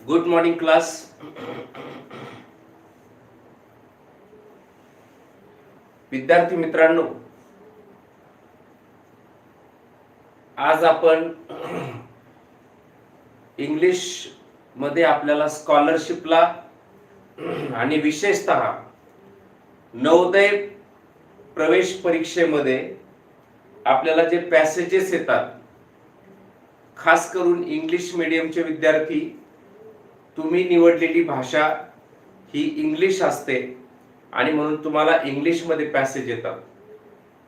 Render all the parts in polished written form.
Good morning class. विद्यार्थी मित्रांनो, आज आपण इंग्लिश मध्ये आपल्याला स्कॉलरशिपला आणि विशेषतः नवोदय प्रवेश परीक्षेमध्ये आपल्याला जे पॅसेजेस येतात, खास करून इंग्लिश मीडियमचे विद्यार्थी, तुम्ही निवडलेली भाषा ही इंग्लिश असते आणि म्हणून तुम्हाला इंग्लिश मध्ये पॅसेज येतात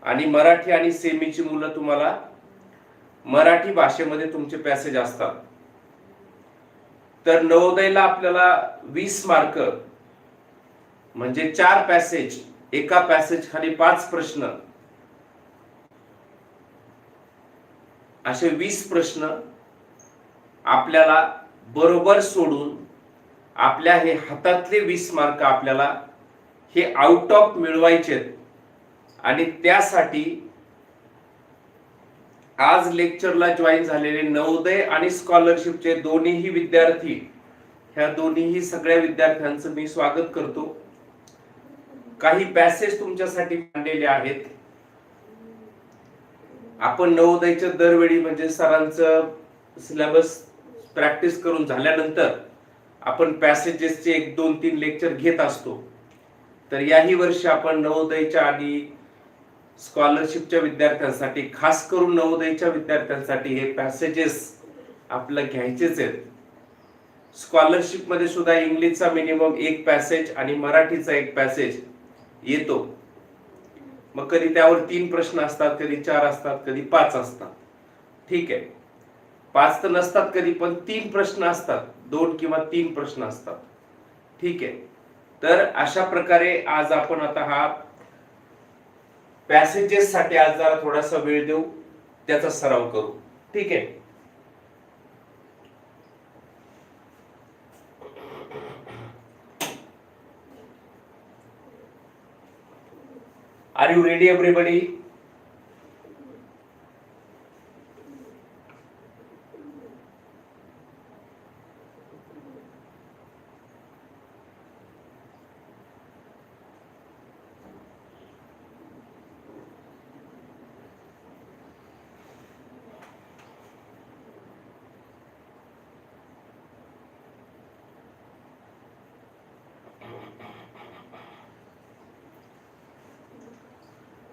आणि मराठी आणि सेमीची मुलं तुम्हाला मराठी भाषेमध्ये तुमचे पॅसेज असतात. तर नवोदयला आपल्याला 20 मार्क म्हणजे 4 पॅसेज, एका पॅसेज खाली 5 प्रश्न, असे 20 प्रश्न आपल्याला बरोबर सोडून आपल्या हे हातातले 20 मार्क आपल्याला हे आउट ऑफ मिळवायचे. आणि त्यासाठी आज लेक्चरला जॉईन झालेले नवोदय आणि स्कॉलरशिपचे दोन्हीही विद्यार्थी, ह्या दोन्हीही सगळ्या विद्यार्थ्यांचं मी स्वागत करतो. काही पॅसेज तुमच्यासाठी मांडलेले आहेत. आपण नवोदयच्या दरवेळी म्हणजे सरांचं सिलेबस प्रॅक्टिस करून झाल्यानंतर आपण पॅसेजेसचे 1, 2, 3 लेक्चर घेत असतो. तर याही वर्षी आपण नवोदयच्या आणि स्कॉलरशिपच्या विद्यार्थ्यांसाठी, खास करून नवोदयच्या विद्यार्थ्यांसाठी हे पॅसेजेस आपल्याला घ्यायचेच आहेत. स्कॉलरशिप मध्ये सुद्धा इंग्लिशचा मिनिमम 1 पॅसेज आणि मराठीचा 1 पॅसेज येतो. मग कधी त्यावर 3 प्रश्न असतात, कधी 4 असतात, कधी 5 असतात. ठीक आहे, 5 तर नसतात कधी, पण 3 प्रश्न असतात, 2 किंवा 3 प्रश्न असतात. ठीक आहे, तर अशा प्रकारे आज आपण आता हा पॅसेजेस साठी आज जरा थोडासा वेळ देऊ, त्याचा सराव करू. ठीक आहे. Are you ready everybody?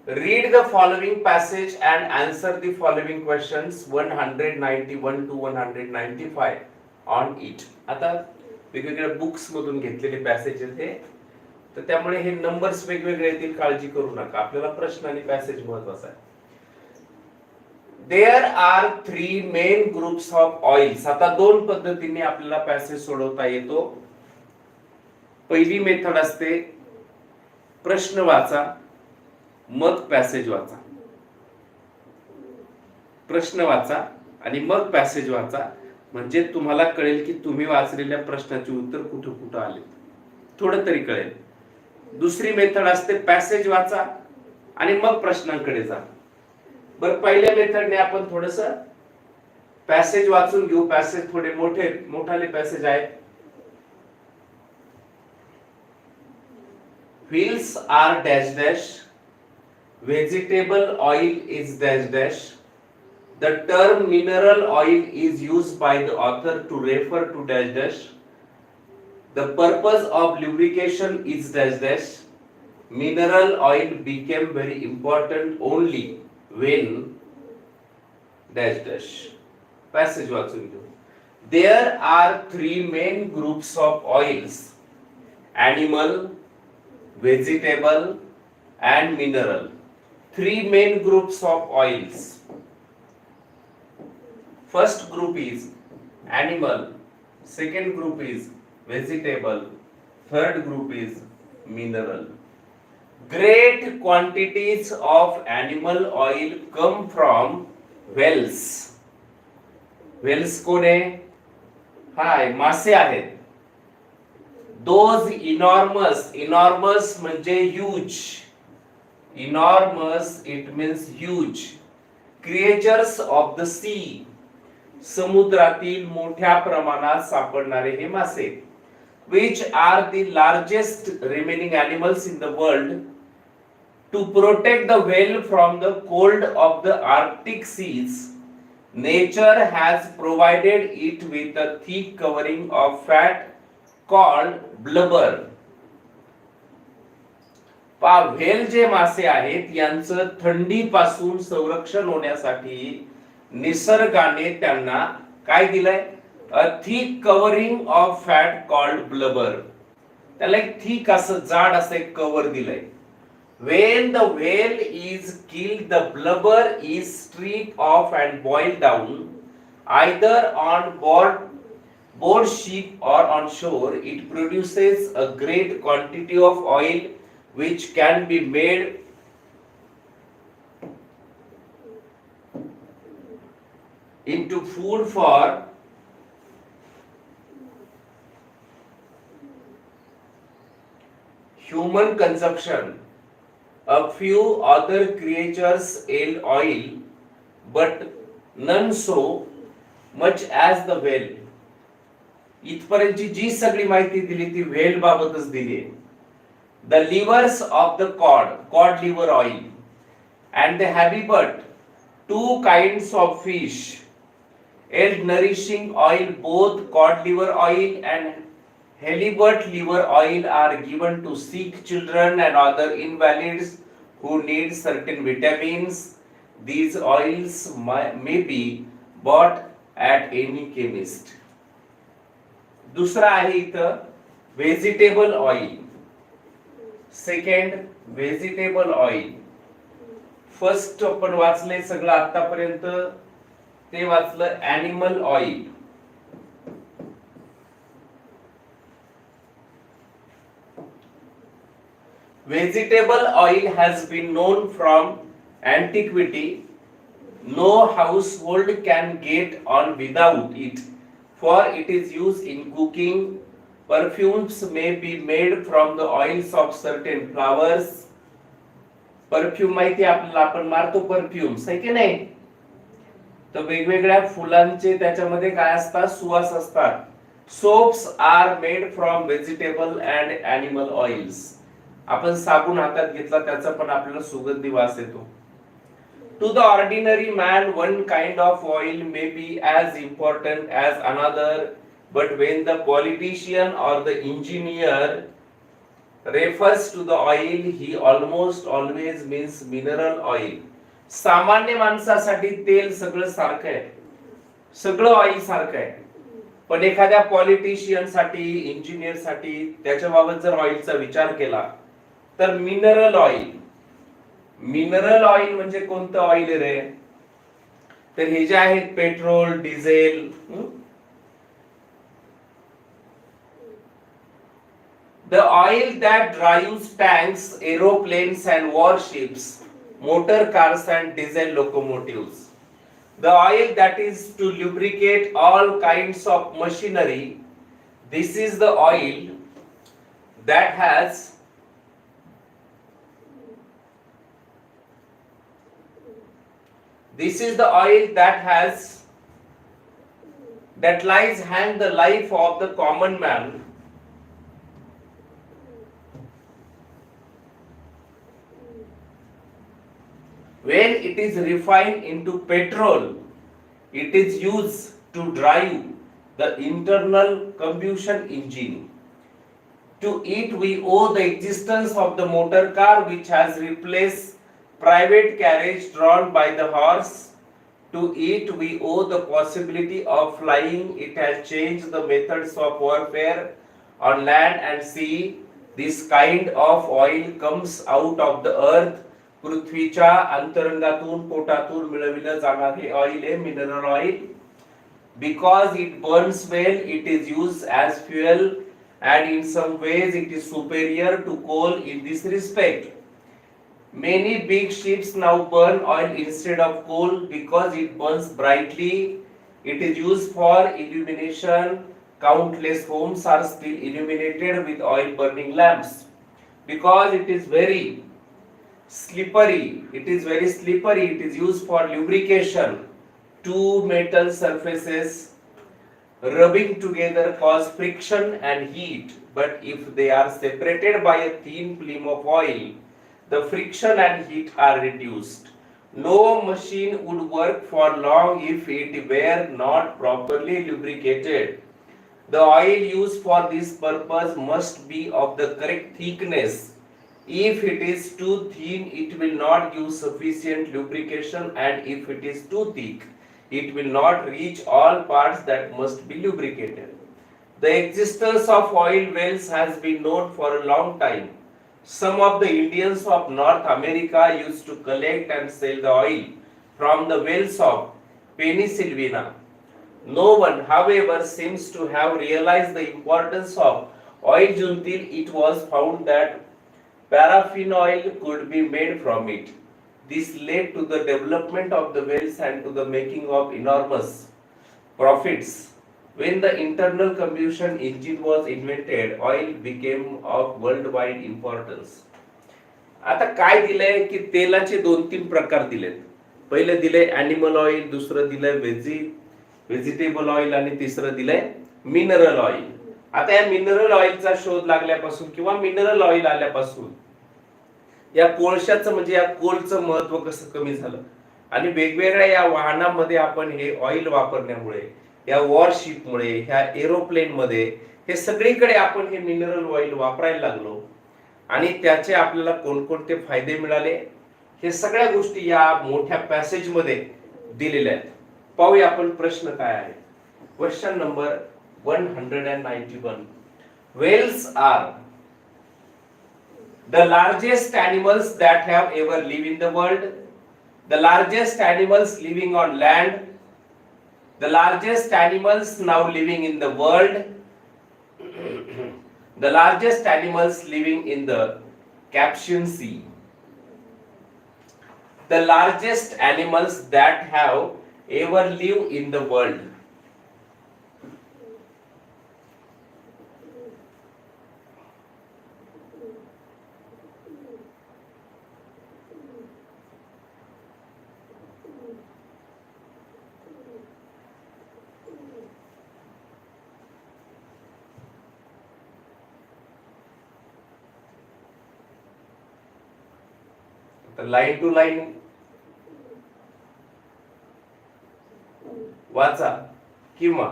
Read the following passage and answer the following questions 191 to 195 on it. आता वेगवेगळ्या बुक्स मधून घेतलेले पॅसेज हे, तर त्यामुळे हे नंबर्स वेगवेगळे येतील, काळजी करू नका. आपल्याला प्रश्न आणि पॅसेज महत्त्वाचा आहे. There are 3 main groups of oils. आता 2 पद्धतीने आपल्याला पॅसेज सोडवता येतो. पहिली मेथड असते प्रश्न वाचा मग पॅसेज वाचा. प्रश्न वाचा आणि मग पॅसेज वाचा, म्हणजे तुम्हाला कळेल की तुम्ही वाचलेल्या प्रश्नाचे उत्तर कुठं कुठं आले, थोडं तरी कळेल. दुसरी मेथड असते पॅसेज वाचा आणि मग प्रश्नांकडे जा. बरं, पहिल्या मेथडने आपण थोडस पॅसेज वाचून घेऊ. पॅसेज थोडे मोठाले पॅसेज आहेत. Wheels are dash dash, vegetable oil is dash dash. The term mineral oil is used by the author to refer to dash dash. The purpose of lubrication is dash dash. Mineral oil became very important only when dash dash. Passage वाचून घेऊ. There are 3 main groups of oils: animal, vegetable and mineral. 3 main groups of oils. First group is animal, second group is vegetable, third group is mineral. Great quantities of animal oil come from whales. Whales कोण आहे? हाय, मासे आहेत. Those enormous म्हणजे huge. Enormous, it means huge. Creatures of the sea समुद्रातील मोठ्या प्रमाणात सापडणारे हे मासे. Which are the largest remaining animals in the world? To protect the whale from the cold of the Arctic seas, nature has provided it with a thick covering of fat called blubber. Whale जे मासे आहेत यांचं थंडीपासून संरक्षण होण्यासाठी निसर्गाने त्यांना काय दिलंय? A thick covering of fat called blubber. त्याला एक थिक असं जाड असं एक कव्हर दिलंय. When the whale is killed, the blubber is stripped off and boiled down, either on board ship or on shore. It produces a great quantity of oil which can be made into food for human consumption. A few other creatures yield oil, but none so much as the whale. इथपर्यंतची जी सगळी माहिती दिली ती whale बाबतच दिली. The livers of the cod liver oil, and the halibut, two kinds of fish, yield nourishing oil. Both cod liver oil and halibut liver oil are given to sick children and other invalids who need certain vitamins. These oils may be bought at any chemist. दुसरा आहे इथं vegetable oil. Second vegetable oil. First आपण वाचले सगळं आतापर्यंत ते वाचलं animal oil. Vegetable oil has been known from antiquity. No household can get on without it, for it is used in cooking. Perfumes may be made from the oils of certain flowers. Perfume माहिती आपल्याला, आपण मारतो perfumes आहे की नाही, तर वेगवेगळ्या फुलांचे त्याच्यामध्ये काय असतात? सुवास असतात. Soaps are made from vegetable and animal oils. आपण साबण हातात घेतला त्याचा पण आपल्याला सुगंधी वास येतो. To the ordinary man, one kind of oil may be as important as another, but when the politician or the engineer refers to the oil, he almost always means mineral oil. सामान्य माणसासाठी तेल सगळं सारखं आहे, सगळं oil सारखं आहे, पण एखाद्या पॉलिटिशियन साठी, इंजिनियर साठी त्याच्याबाबत जर ऑइलचा विचार केला तर मिनरल ऑइल. मिनरल ऑइल म्हणजे कोणतं ऑइल रे? तर हे जे आहेत petrol, diesel, the oil that drives tanks, aeroplanes and warships, motor cars and diesel locomotives. The oil that is to lubricate all kinds of machinery. This is the oil that has that lies hang the life of the common man. When it is refined into petrol, it is used to drive the internal combustion engine. To it we owe the existence of the motor car, which has replaced private carriage drawn by the horse. To it we owe the possibility of flying. It has changed the methods of warfare on land and sea. This kind of oil comes out of the earth. पृथ्वीच्या अंतरंगातून पोटातून मिळविलं जाणारे oil आहे mineral oil. Because it burns well, it is used as fuel, and in some ways it is superior to coal in this respect. Many big ships now burn oil instead of coal because it burns brightly. It is used for illumination. Countless homes are still illuminated with oil burning lamps. Because it is very slippery, it is used for lubrication. two metal surfaces rubbing together cause friction and heat, but if they are separated by a thin film of oil, the friction and heat are reduced. No machine would work for long if it were not properly lubricated. The oil used for this purpose must be of the correct thickness. If it is too thin, it will not give sufficient lubrication, and if it is too thick, it will not reach all parts that must be lubricated. The existence of oil wells has been known for a long time. Some of the Indians of North America used to collect and sell the oil from the wells of Pennsylvania. No one, however, seems to have realized the importance of oil until it was found that paraffin oil could be made from it. This led to the development of the wells and to the making of enormous profits. When the internal combustion engine was invented, oil became of worldwide importance. आता काय दिलंय की तेलाचे दोन तीन प्रकार दिलेत. पहिले दिले ॲनिमल ऑइल, दुसरं दिलंय व्हेजिटेबल ऑइल आणि तिसरं दिलंय मिनरल ऑइल. आता या मिनरल ऑइलचा शोध लागल्यापासून किंवा मिनरल ऑइल आल्यापासून या कोळशाचं म्हणजे या कोलचं महत्व कसं कमी झालं आणि वेगवेगळ्या या वाहनांमध्ये आपण हे ऑइल वापरण्यामुळे, या वॉरशिपमुळे, ह्या एरोप्लेन मध्ये हे सगळीकडे आपण हे मिनरल ऑइल वापरायला लागलो आणि त्याचे आपल्याला कोणकोणते फायदे मिळाले हे सगळ्या गोष्टी या मोठ्या पॅसेज मध्ये दिलेल्या आहेत. पाहूया आपण प्रश्न काय आहे. Question number 191. Whales are the largest animals that have ever lived in the world, the largest animals living on land, the largest animals now living in the world, the largest animals living in the Caspian Sea, the largest animals that have ever lived in the world. Line to line वाचा किंवा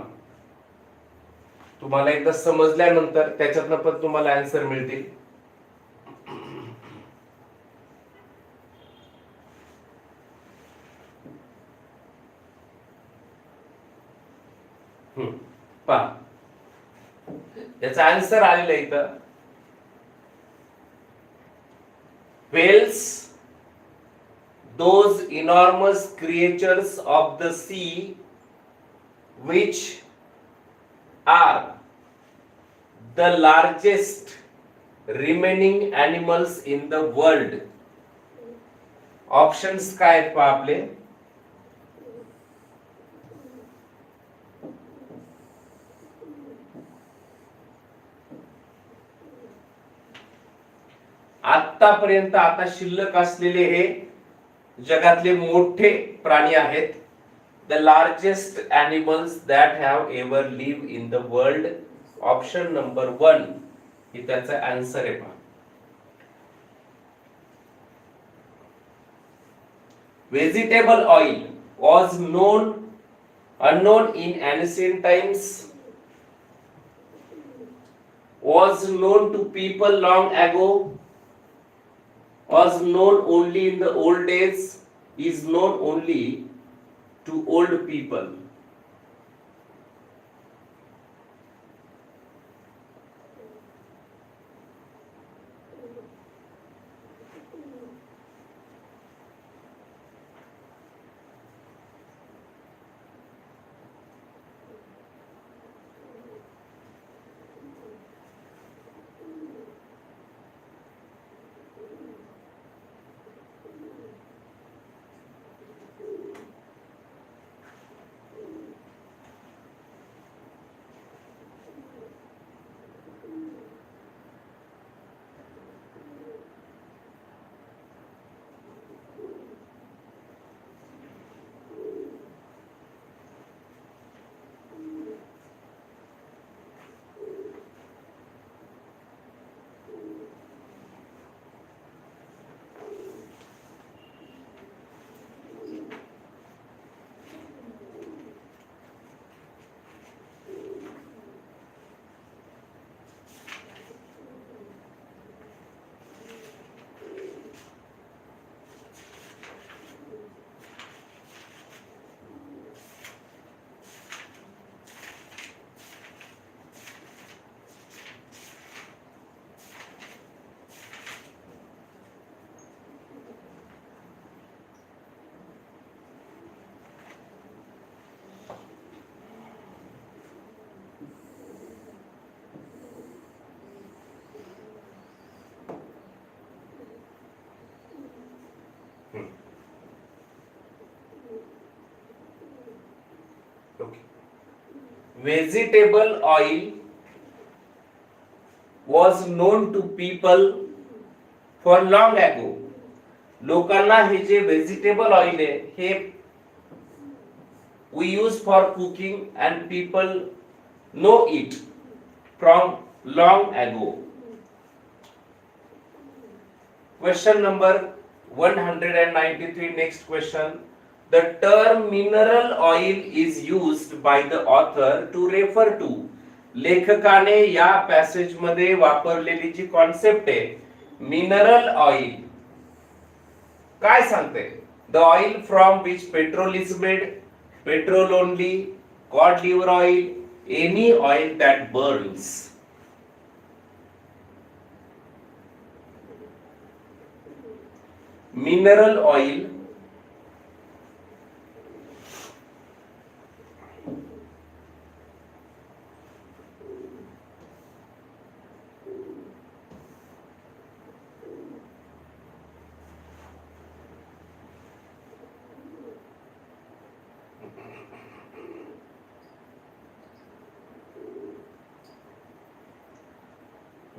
तुम्हाला एकदा समजल्यानंतर त्याच्यातनं पण तुम्हाला answer मिळतील. पहा याचा आन्सर आलेला इथं. Whales, those enormous creatures of the sea which are the largest remaining animals in the world. Options काय आहेत पहा आपले. आतापर्यंत आता शिल्लक असलेले हे जगातले मोठे प्राणी आहेत. The largest animals that have ever live in the world. Option number 1 ही त्याचा आन्सर आहे. पहा vegetable oil was unknown in ancient times, was known to people long ago, was known only in the old days, is known only to old people. vegetable oil was known to people for long ago. लोकांना हे जे vegetable oil आहे हे we use for cooking and people know it from long ago. Question number 193. Next question. The term mineral oil is used by the author to refer to. लेखकाने या passage मध्ये वापरलेली जी concept आहे mineral oil काय सांगते? The oil from which petrol is made, petrol only, cod liver oil, any oil that burns. Mineral oil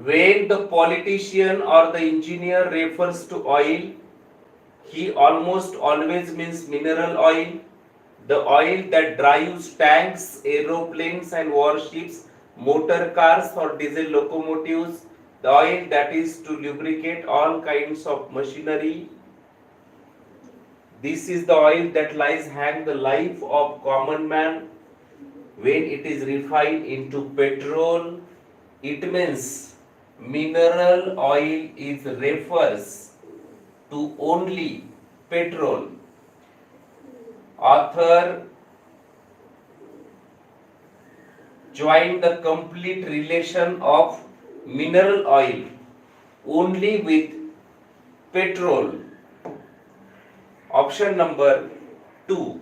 when the politician or the engineer refers to oil, he almost always means mineral oil, the oil that drives tanks, aeroplanes and warships, motor cars or diesel locomotives, the oil that is to lubricate all kinds of machinery. This is the oil that lies hang the life of common man. When it is refined into petrol, it means mineral oil is refers to only petrol. Author joined the complete relation of mineral oil only with petrol. Option number 2.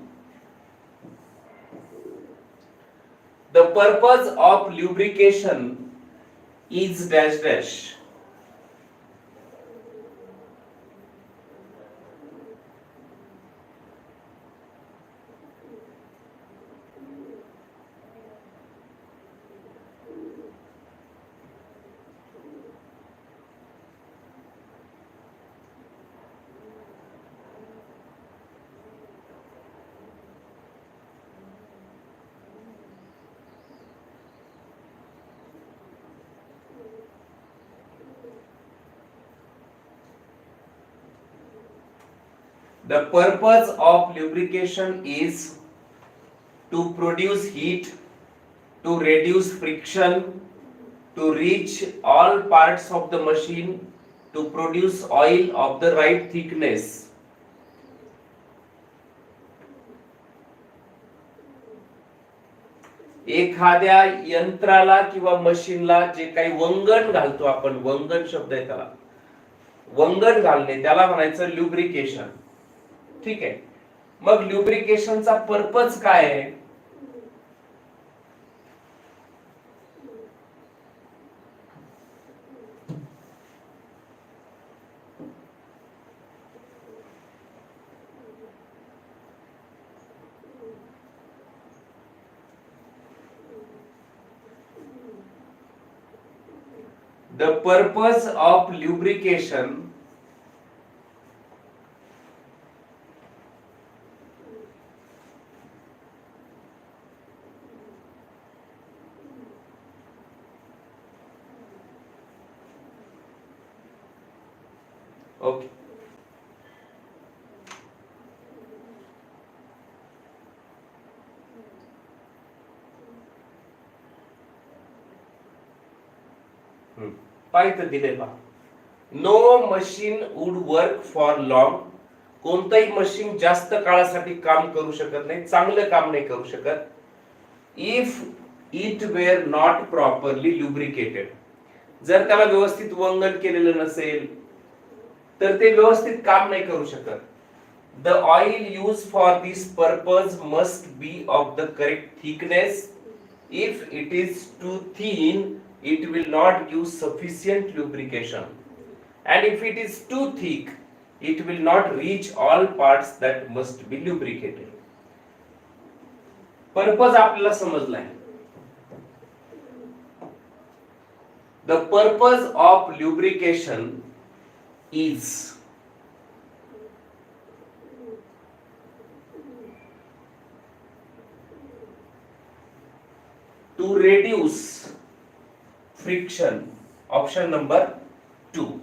The purpose of lubrication is dash dash. The purpose of lubrication is to produce heat, to reduce friction, to reach all parts of the machine, to produce oil of the right thickness. एखाद्या यंत्राला किंवा मशीनला जे काही वंगण घालतो आपण, वंगण शब्द आहे त्याला, वंगण घालणे त्याला म्हणायचं ल्युब्रिकेशन. ठीक आहे. मग ल्युब्रिकेशनचा पर्पज काय आहे? The purpose of lubrication okay. पाहिजे दिले पहा. No machine would work for long. कोणतंही मशीन जास्त काळासाठी काम करू शकत नाही, चांगलं काम नाही करू शकत. If it were not properly lubricated. जर त्याला व्यवस्थित वंगण केलेलं नसेल तर ते व्यवस्थित काम नाही करू शकत. The oil use for this purpose must be of the correct thickness. If it is too thin it will not give sufficient lubrication, and if it is too thick it will not reach all parts that must be lubricated. Purpose आपल्याला समजलाय. The purpose of lubrication is to reduce friction. Option number 2.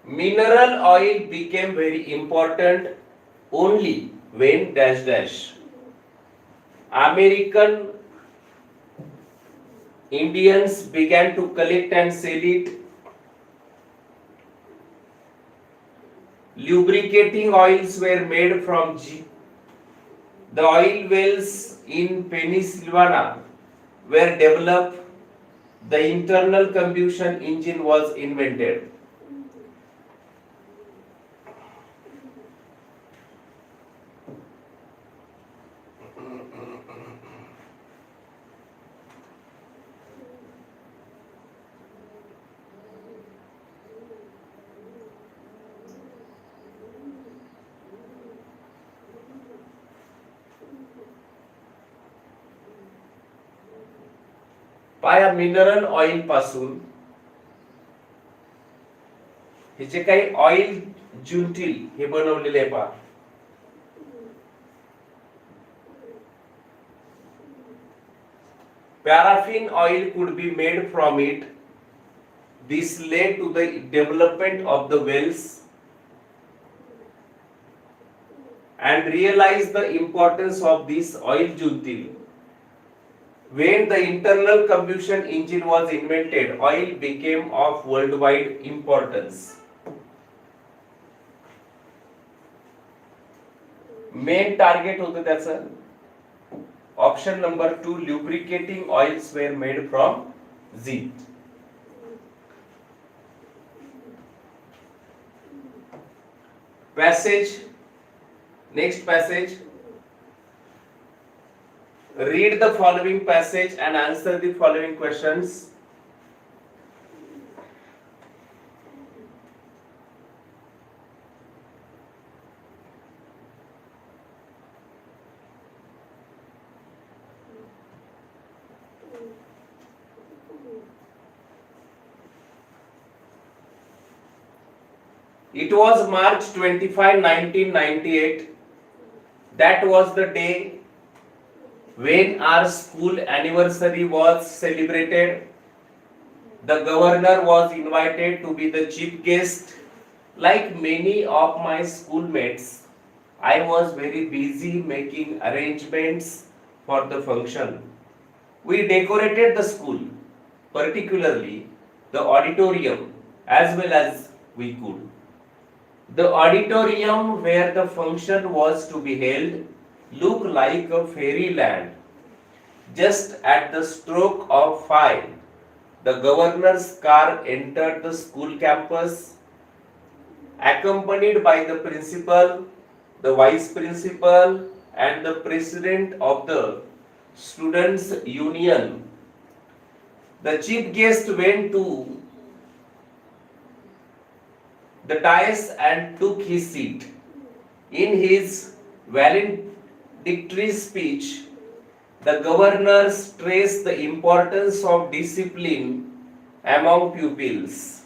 Mineral oil became very important only when dash dash American Indians began to collect and sell it. Lubricating oils were made from the oil wells in Pennsylvania were developed. The internal combustion engine was invented. पाया mineral oil पासून हे जे काही oil ज्युंटिल हे बनवलेले आहे पहा. Paraffin oil could be made from it. This led to the development of the wells and realized the importance of this oil juntil. When the internal combustion engine was invented, oil became of worldwide importance. Main target होतं त्याचं option number 2, lubricating oils were made from zinc. Passage, next passage. Read the following passage and answer the following questions. It was March 25, 1998. That was the day when our school anniversary was celebrated. The governor was invited to be the chief guest. Like many of my schoolmates, I was very busy making arrangements for the function. We decorated the school, particularly the auditorium, as well as we could. The auditorium where the function was to be held looked like a fairyland. Just at the stroke of 5, the governor's car entered the school campus, accompanied by the principal, the vice principal, and the president of the students' union. The chief guest went to the dais and took his seat. In his valedictory speech, the governor stressed the importance of discipline among pupils.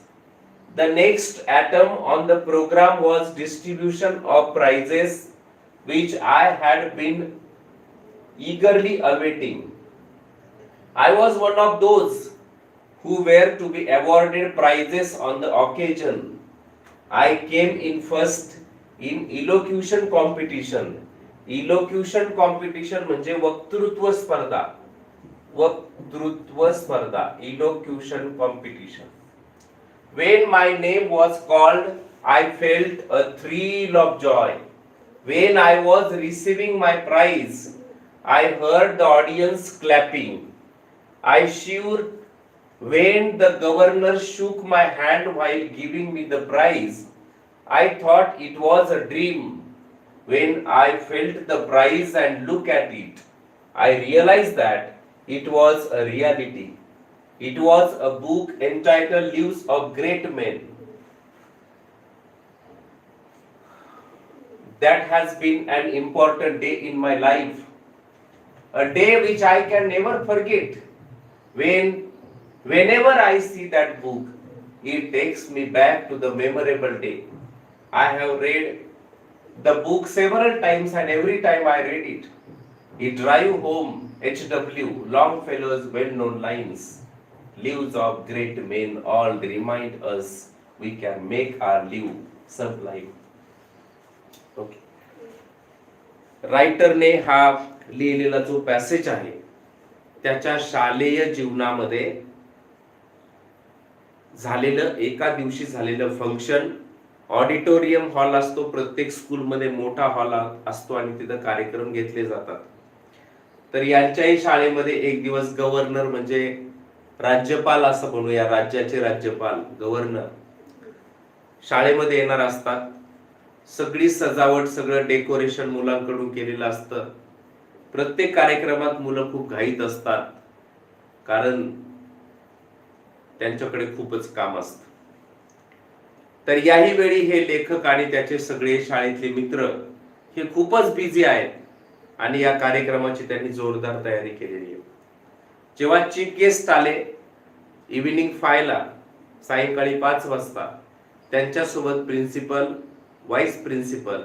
The next item on the program was distribution of prizes, which I had been eagerly awaiting. I was one of those who were to be awarded prizes on the occasion. I came in first in elocution competition. Elocution competition म्हणजे वक्तृत्व स्पर्धा. वक्तृत्व स्पर्धा. Elocution competition. When my name was called, I felt a thrill of joy. When I was receiving my prize, I heard the audience clapping. I shivered when the governor shook my hand while giving me the prize. I thought it was a dream. When I felt the prize and looked at it, I realized that it was a reality. It was a book entitled Lives of Great Men. That has been an important day in my life. a day which I can never forget. Whenever I see that book, it takes me back to the memorable day. I have read the book several times, and every time I read it, it drive home H.W. Longfellow's well-known lines. Lives of great men all remind us we can make our life sublime. Okay. रायटरने हा लिहिलेला जो passage आहे त्याच्या शालेय जीवनामध्ये झालेलं एका दिवशी झालेलं फंक्शन. ऑडिटोरियम हॉल असतो, प्रत्येक स्कूलमध्ये मोठा हॉल असतो आणि तिथं कार्यक्रम घेतले जातात. तर यांच्याही शाळेमध्ये एक दिवस गव्हर्नर म्हणजे राज्यपाल असं म्हणूया, राज्याचे राज्यपाल गव्हर्नर शाळेमध्ये येणार असतात. सगळी सजावट सगळं डेकोरेशन मुलांकडून केलेलं असतं. प्रत्येक कार्यक्रमात मुलं खूप घाईत असतात कारण त्यांच्याकडे खूपच काम असतं. तर याही वेळी हे लेखक आणि त्याचे सगळे शाळेतले मित्र हे खूपच बिझी आहेत आणि या कार्यक्रमाची त्यांनी जोरदार तयारी केलेली आहे. जेव्हा चीफ गेस्ट आले इव्हिनिंग 5 ला, सायंकाळी 5 वाजता, त्यांच्यासोबत प्रिन्सिपल, व्हाईस प्रिन्सिपल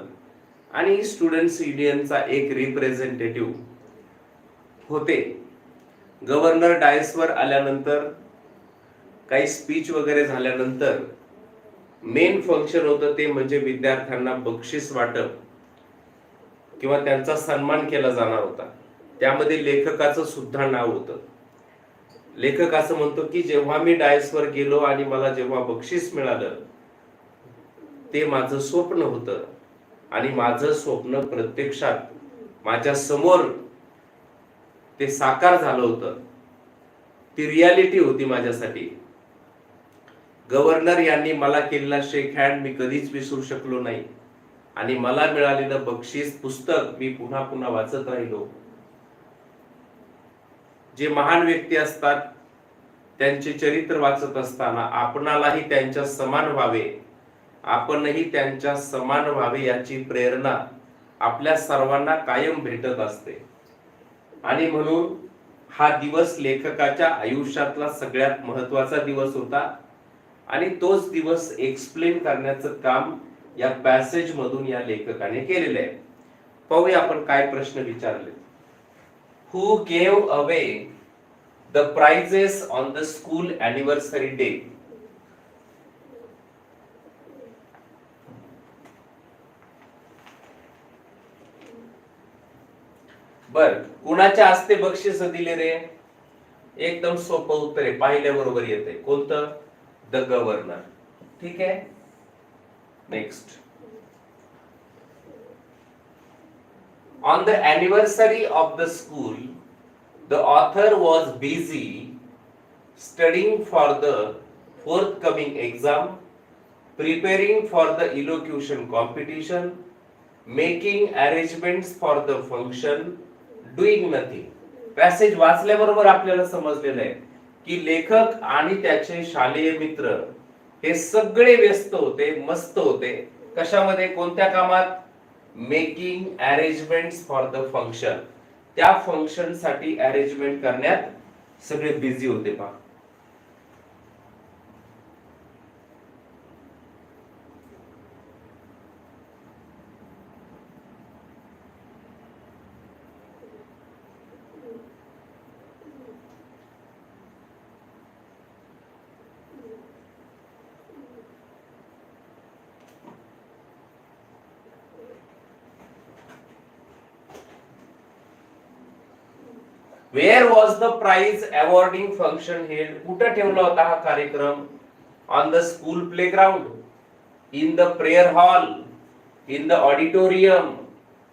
आणि स्टुडंट्स युनियनचा एक रिप्रेझेंटेटिव्ह होते. गव्हर्नर डायसवर आल्यानंतर काही स्पीच वगैरे झाल्यानंतर मेन फंक्शन होतं ते म्हणजे विद्यार्थ्यांना बक्षीस वाटप किंवा त्यांचा सन्मान केला जाणार होता. त्यामध्ये लेखकाचं सुद्धा नाव होतं. लेखक असं म्हणतो की जेव्हा मी डायसवर गेलो आणि मला जेव्हा बक्षीस मिळालं ते माझं स्वप्न होतं आणि माझं स्वप्न प्रत्यक्षात माझ्या समोर ते साकार झालं होतं. ती रियालिटी होती माझ्यासाठी. गव्हर्नर यांनी मला केलेला शेक हँड मी कधीच विसरू शकलो नाही आणि मला मिळालेलं बक्षीस पुस्तक मी पुन्हा पुन्हा वाचत राहिलो. जे महान व्यक्ती असतात त्यांचे चरित्र वाचत असताना आपणालाही त्यांच्या समान व्हावे, आपणही त्यांच्या समान व्हावे याची प्रेरणा आपल्या सर्वांना कायम भेटत असते. आणि म्हणून हा दिवस लेखकाच्या आयुष्यातला सगळ्यात महत्वाचा दिवस होता आणि तोच दिवस एक्सप्लेन करण्याचं काम या पॅसेज मधून या लेखकाने केलेलं आहे. पाहूया आपण काय प्रश्न विचारले. Who gave away the prizes on the school anniversary day? बर, कुणाच्या हस्ते बक्षीस दिले रे? एकदम सोपं उत्तर आहे, पाहिल्याबरोबर येते. कोणतं? The governor. ठीक आहे. Next. On the anniversary of the school the author was busy studying for the forthcoming exam, preparing for the elocution competition, making arrangements for the function, doing nothing. Passage वाचल्याबरोबर आपल्याला समजलेलं आहे की लेखक आणि त्याचे शालेय मित्र हे सगळे व्यस्त होते, मस्त होते. कशामध्ये? कोणत्या कामात? Making arrangements for the function. त्या फंक्शन साठी अरेंजमेंट करण्यात सगळे बिझी होते. पहा, Where was the prize awarding function held? कुठे ठेवला होता हा कार्यक्रम? On the school playground, in the prayer hall, in the auditorium,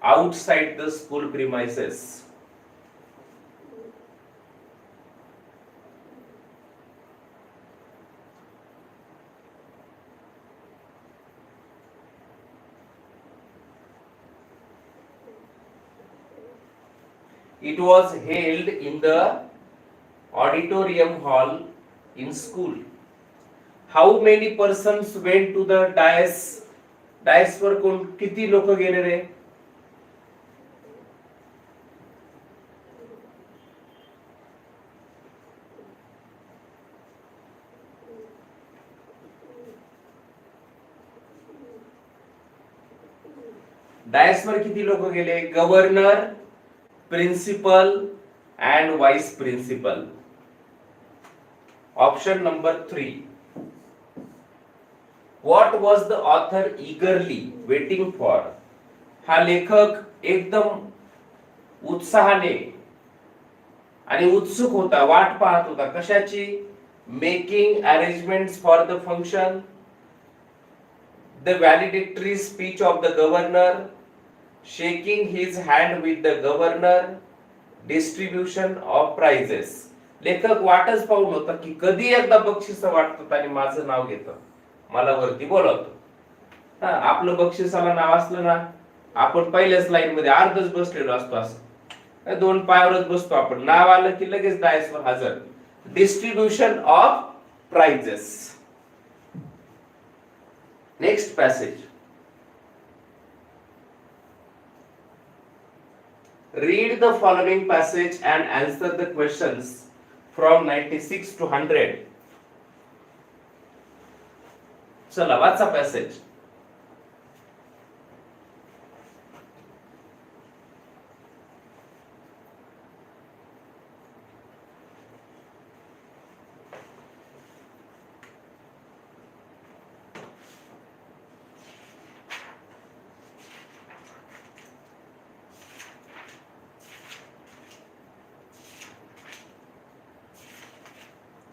outside the school premises. It was held in the auditorium hall in school. How many persons went to the dais? Dais वर किती लोक गेले रे? डायसवर किती लोक गेले? Governor, principal and vice principal. Option number 3. What was the author eagerly waiting for? हा लेखक एकदम उत्साहाने आणि उत्सुक होता, वाट पाहत होता. कशाची? Making arrangements for the function, the valedictory speech of the governor, shaking his hand with the governor, distribution of prizes. लेखक वाटच पाहून होता की कधी एकदा बक्षीस वाटतात आणि माझं नाव घेतं, मला वरती बोलवतो. आपलं बक्षिसाला नाव असलं ना, आपण पहिल्याच लाईन मध्ये अर्धच बसलेलो असतो, असं 2 पायावरच बसतो आपण. नाव आलं की लगेच डायसवर हजर. Distribution of prizes. Next passage. Read the following passage and answer the questions from 96 to 100. चला वाचा पॅसेज.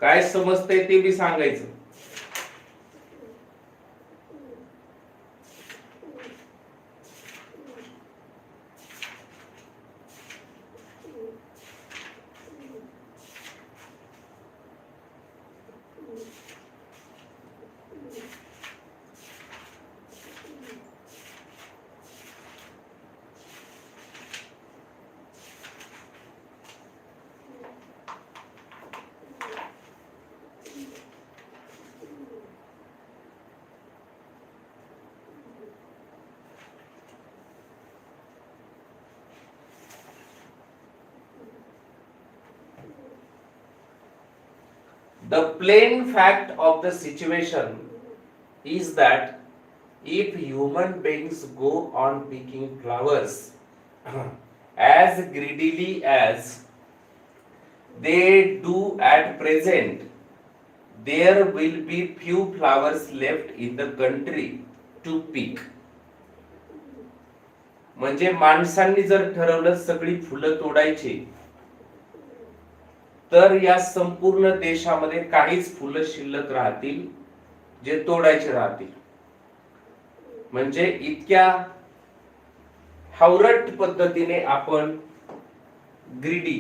काय समजतंय ते बी सांगायचं. The plain fact of the situation is that if human beings go on picking flowers as greedily as they do at present, there will be few flowers left in the country to pick. म्हणजे माणसांनी जर ठरवलं सगळी फुलं तोडायची, तर या संपूर्ण देशामध्ये काहीच फुलं शिल्लक राहतील जे तोडायचे राहतील. म्हणजे इतक्या हावरट पद्धतीने आपण ग्रीडी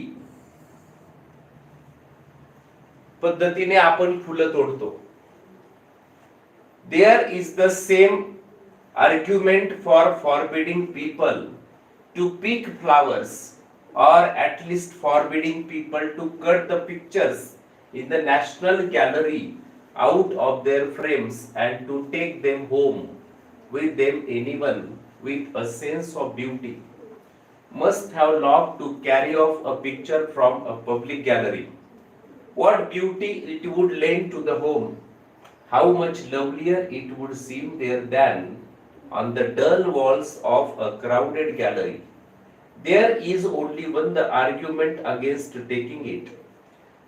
पद्धतीने आपण फुलं तोडतो. There is the same argument for forbidding people to pick flowers, or at least forbidding people to cut the pictures in the National Gallery out of their frames and to take them home with them. Anyone with a sense of beauty must have loved to carry off a picture from a public gallery. What beauty it would lend to the home! How much lovelier it would seem there than on the dull walls of a crowded gallery. There is only one the argument against taking it,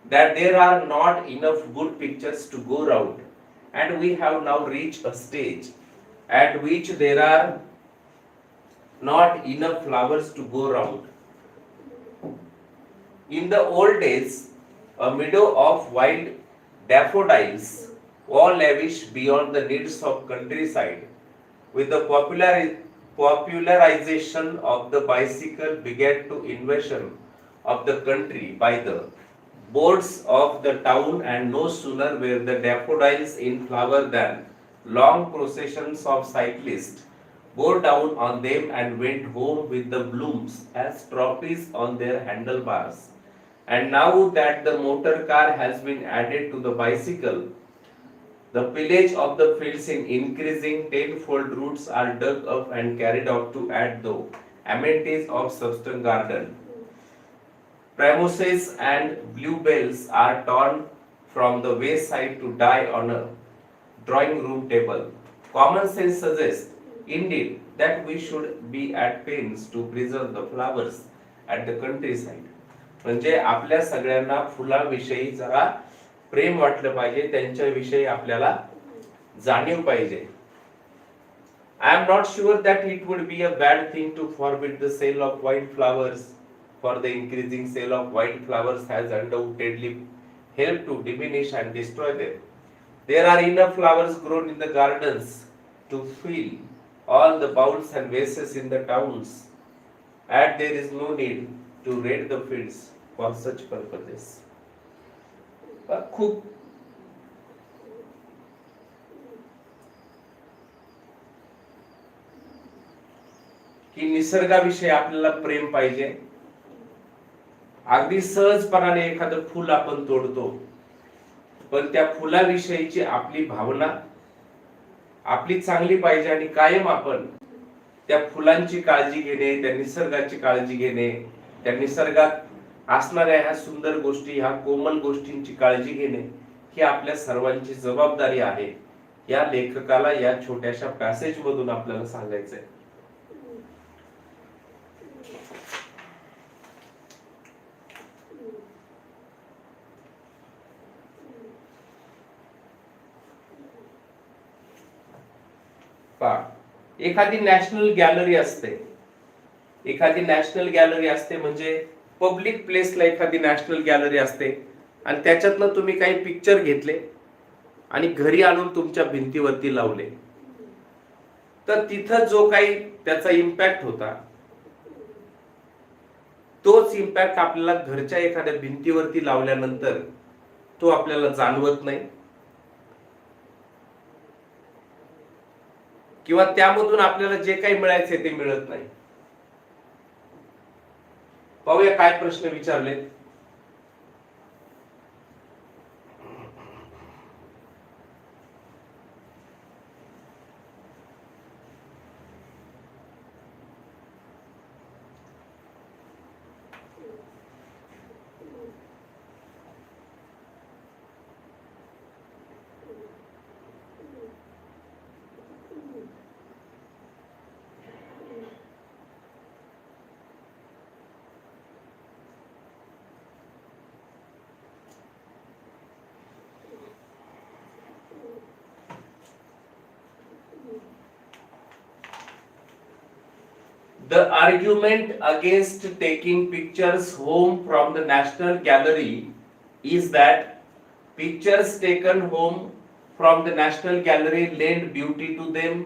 that there are not enough good pictures to go round, and we have now reached a stage at which there are not enough flowers to go round. In the old days, a meadow of wild daffodils, all lavish beyond the needs of countryside, with the popularization of the bicycle began to invasion of the country by the boards of the town, and no sooner were the daffodils in flower than long processions of cyclists bore down on them and went home with the blooms as trophies on their handlebars. And now that the motor car has been added to the bicycle, the pillage of the fields in increasing tenfold routes are dug up and carried out to add the amenities of substance garden. Primroses and bluebells are torn from the wayside to die on a drawing room table. Common sense suggests Indeed, that we should be at pains to preserve the flowers at the countryside. म्हणजे आपल्या सगळ्यांना फुलाविषयी जरा प्रेम वाटलं पाहिजे, त्यांच्याविषयी आपल्याला जाणीव पाहिजे. I am not sure that it would be a bad thing to forbid the sale of wild flowers, for the increasing sale of wild flowers has undoubtedly helped to diminish and destroy them. There are enough flowers grown in the gardens to fill all the bowls and vases in the towns, and there is no need to raid the fields for such purposes. खूप की निसर्गाविषयी आपल्याला प्रेम पाहिजे. अगदी सहजपणाने एखादं full आपण तोडतो, पण त्या फुलाविषयीची आपली भावना आपली चांगली पाहिजे आणि कायम आपण त्या फुलांची काळजी घेणे, त्या निसर्गाची काळजी घेणे, त्या निसर्गात असणाऱ्या ह्या सुंदर गोष्टी, ह्या कोमल गोष्टींची काळजी घेणे ही आपल्या सर्वांची जबाबदारी आहे. या लेखकाला या छोट्याशा पॅसेज मधून आपल्याला सांगायचंय. एखादी नॅशनल गॅलरी असते, एखादी नॅशनल गॅलरी असते म्हणजे पब्लिक प्लेसला एखादी नॅशनल गॅलरी असते आणि त्याच्यातनं तुम्ही काही पिक्चर घेतले आणि घरी आणून तुमच्या भिंतीवरती लावले, तर तिथं जो काही त्याचा इम्पॅक्ट होता तोच इम्पॅक्ट आपल्याला घरच्या एखाद्या भिंतीवरती लावल्यानंतर तो आपल्याला जाणवत नाही, किंवा त्यामधून आपल्याला जे काही मिळायचे ते मिळत नाही. पाहूया काय प्रश्न विचारले. The argument against taking pictures home from the National Gallery is that pictures taken home from the National Gallery lend beauty to them.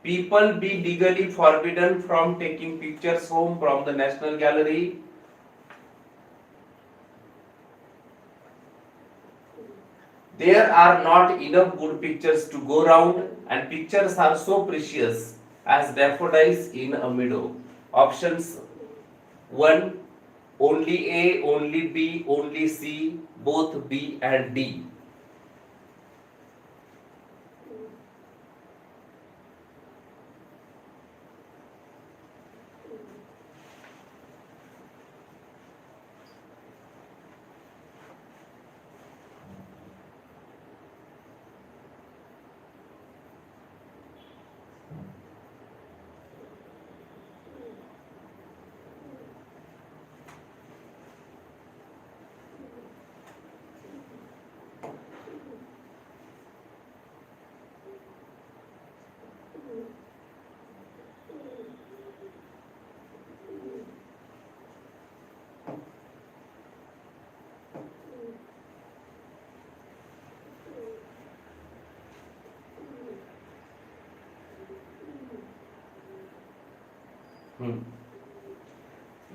People be legally forbidden from taking pictures home from the National Gallery. There are not enough good pictures to go round, and pictures are so precious as daffodils in a meadow. Options 1, only A, only B, only C, both B and D.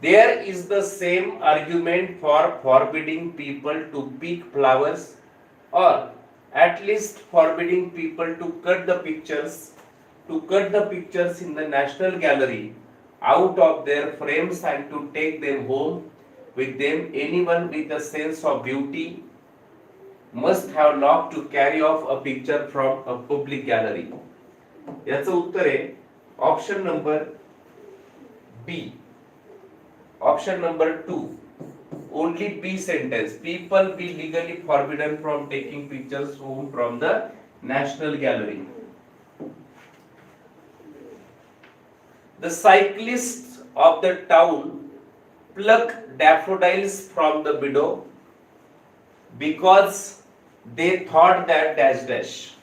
There is the same argument for forbidding people to pick flowers, or at least forbidding people to cut the pictures in the National Gallery out of their frames and to take them home with them. Anyone with a sense of beauty must have luck to carry off a picture from a public gallery. याचं उत्तर आहे option number B. Option number 2, only B sentence. People be legally forbidden from taking pictures home from the National Gallery. The cyclists of the town pluck daffodils from the meadow because they thought that dash dash.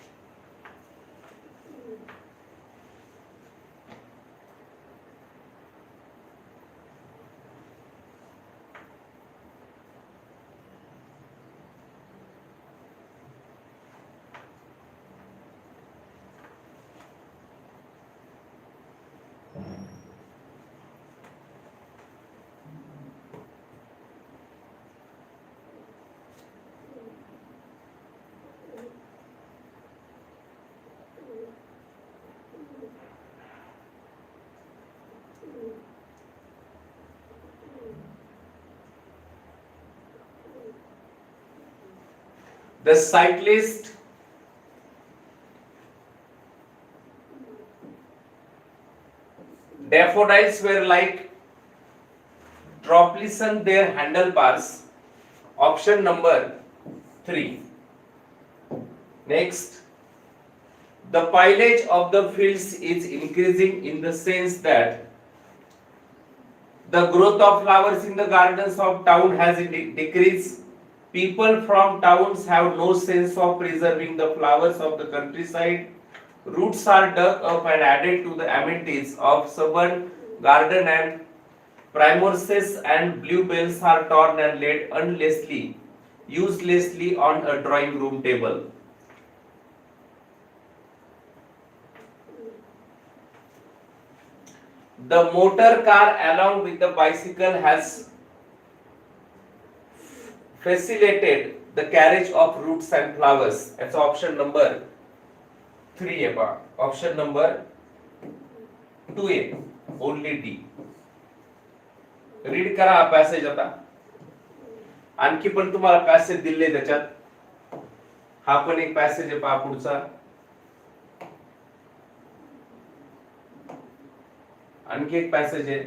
The cyclist daffodils were like droplets on their handlebars. Option number 3. Next, the foliage of the fields is increasing in the sense that the growth of flowers in the gardens of town has decreased. People from towns have no sense of preserving the flowers of the countryside. Roots are dug up and added to the amenities of suburban garden, and primroses and bluebells are torn and laid uselessly on a drawing room table. The motor car along with the bicycle has facilitated the carriage of roots and flowers. That's option number 3. Option number 2A. Only D. Read करा हा passage. आता आणखी पण तुम्हाला passage दिले त्याच्यात. हा पण एक पॅसेज आहे पहा पुढचा. आणखी एक पॅसेज आहे.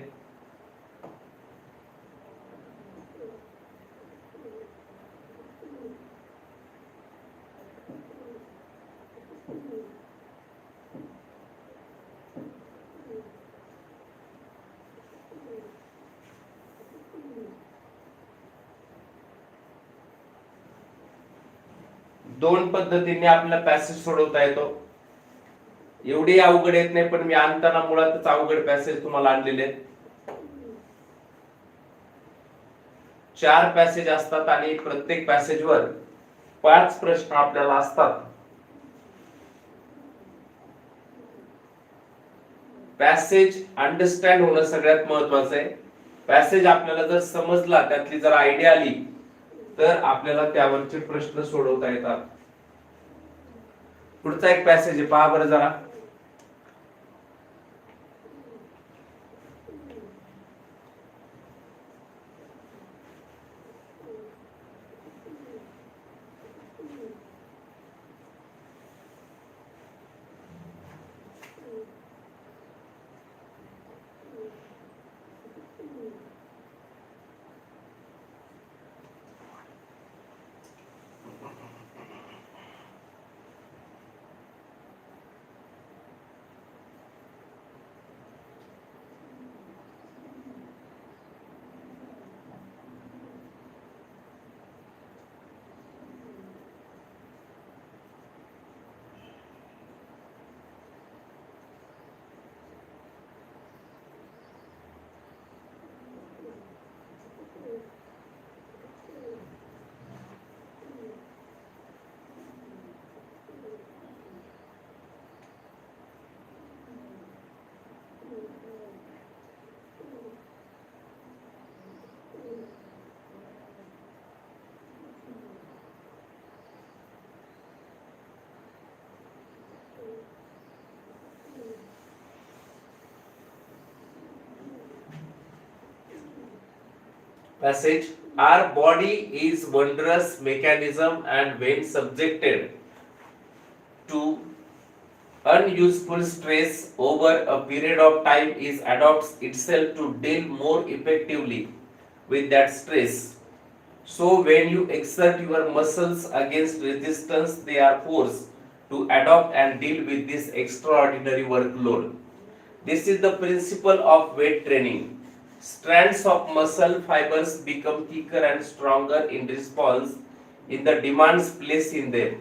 दोन पद्धतीने आपल्याला पॅसेज सोडवता येतो. एवढी अवघड येत नाही, पण मी आणताना मुळातच अवघड पॅसेज तुम्हाला आणलेले आहेत. 4 पॅसेज असतात आणि प्रत्येक पॅसेजवर 5 प्रश्न आपल्याला असतात. पॅसेज अंडरस्टँड होणं सगळ्यात महत्वाचं आहे. पॅसेज आपल्याला जर समजला, त्यातली जर आयडिया आली, तर आपल्याला त्यावरचे प्रश्न सोडवता येतात. पुढचा एक पॅसेज आहे पहा बरं जरा. Passage. Our body is wondrous mechanism, and when subjected to unuseful stress over a period of time, is adapts itself to deal more effectively with that stress. So when you exert your muscles against resistance, they are forced to adopt and deal with this extraordinary workload. This is the principle of weight training. Strands of muscle fibers become thicker and stronger in response in the demands placed in them.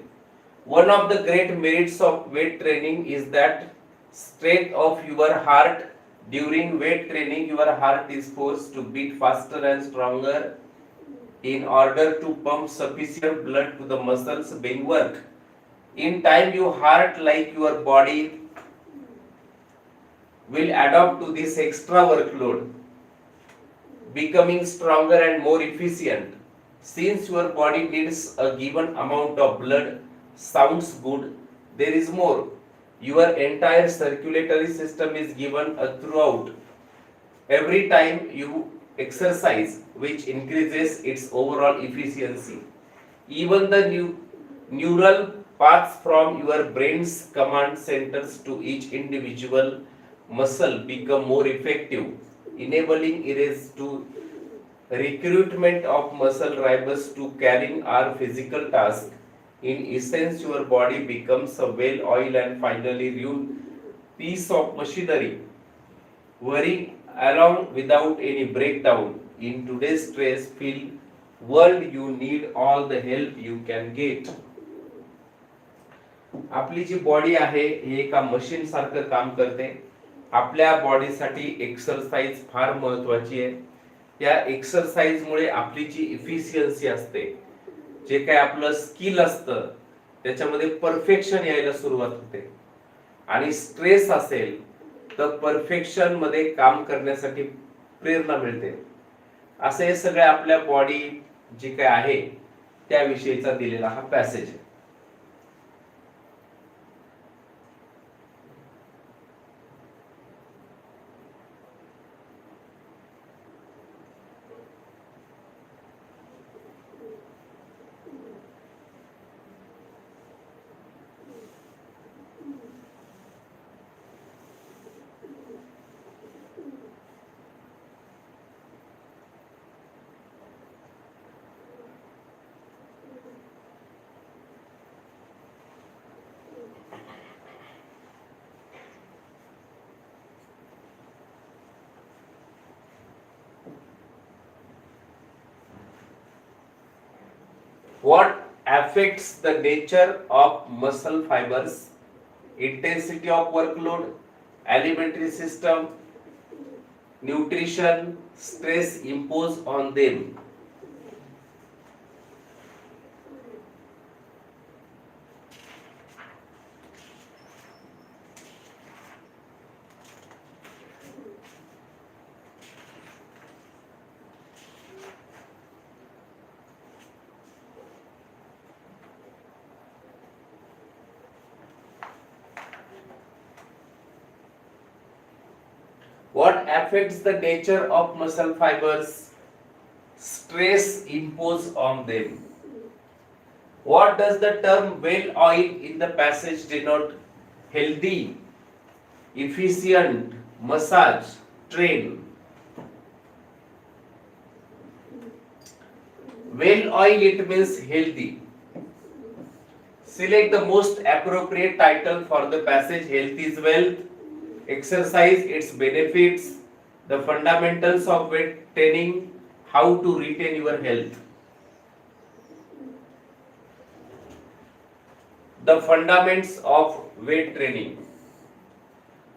One of the great merits of weight training is that strength of your heart. During weight training, your heart is forced to beat faster and stronger in order to pump sufficient blood to the muscles being worked. In time, your heart, like your body, will adapt to this extra workload, becoming stronger and more efficient. Since your body needs a given amount of blood, sounds good, there is more. Your entire circulatory system is given a throughout every time you exercise, which increases its overall efficiency. Even the neural paths from your brain's command centers to each individual muscle become more effective, enabling erase to recruitment of muscle fibers to carrying our physical task. In essence, your body becomes a well-oiled and finally tuned piece of machinery, worrying along without any breakdown. In today's stress-filled world, you need all the help you can get. आपली जी body आहे हे एका machine सारखं काम करते. आपल्या बॉडीसाठी exercise फार महत्वाची आहे. या एक्सरसाइज मुळे आपली जी इफिशियन्सी असते, जे काय आपलं स्किल असतं त्याच्यामध्ये परफेक्शन यायला सुरुवात होते. आणि स्ट्रेस असेल तर परफेक्शन मध्ये काम करण्यासाठी प्रेरणा मिळते. असे हे सगळे आपल्या बॉडी जे काय आहे त्याविषयीचा दिलेला हा पॅसेज आहे. What affects the nature of muscle fibers? Intensity of workload, alimentary system, nutrition, stress imposed on them. What affects the nature of muscle fibers? Stress imposed on them. What does the term well-oiled in the passage denote? Healthy, efficient, massage, train. Well-oiled, it means healthy. Select the most appropriate title for the passage. Health is wealth. Exercise, its benefits, the fundamentals of weight training, how to retain your health. The fundamentals of weight training.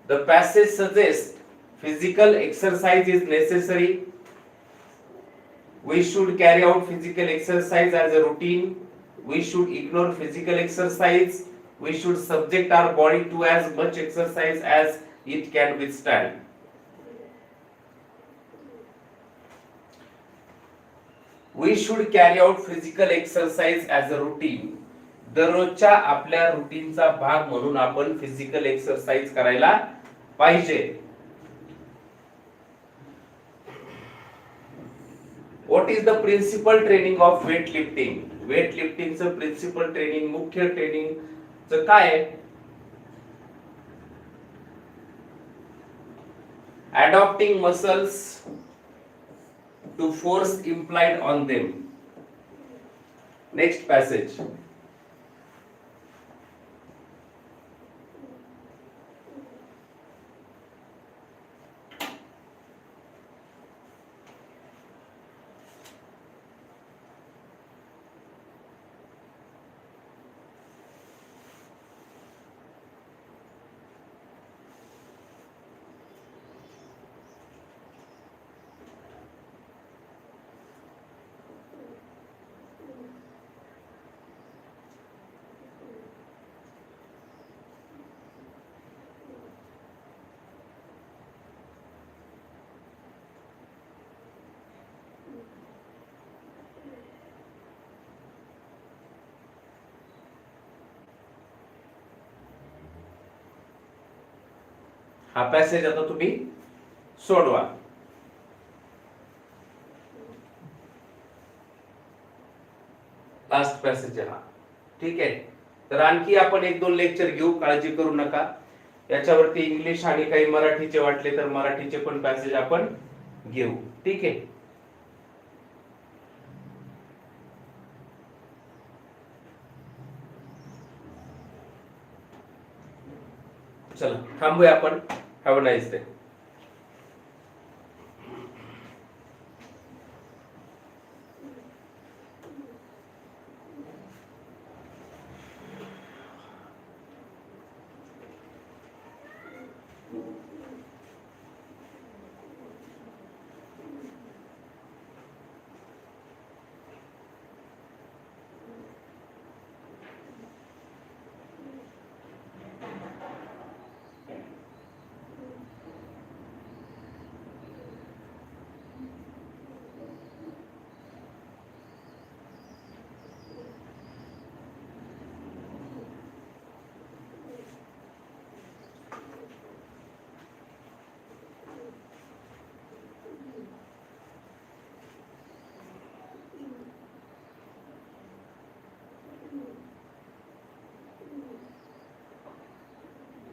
The passage suggests physical exercise is necessary. We should carry out physical exercise as a routine. We should ignore physical exercise. We should subject our body to as much exercise as it can withstand. We should carry out physical exercise as a routine. दररोजच्या आपल्या रुटीनचा भाग म्हणून आपण physical exercise करायला पाहिजे. What is the principal training of weight lifting? Weight लिफ्टिंगचं principal training, मुख्य ट्रेनिंगचं काय आहे? Adopting muscles to force implied on them. Next passage. हा पॅसेज आता तुम्ही सोडवा. लास्ट पॅसेज आहे हा. ठीक आहे. तर आणखी आपण एक दोन लेक्चर घेऊ, काळजी करू नका. याच्यावरती इंग्लिश आणि काही मराठीचे वाटले तर मराठीचे पण पॅसेज आपण घेऊ. ठीक आहे. चला थांबूया आपण. Have a nice day.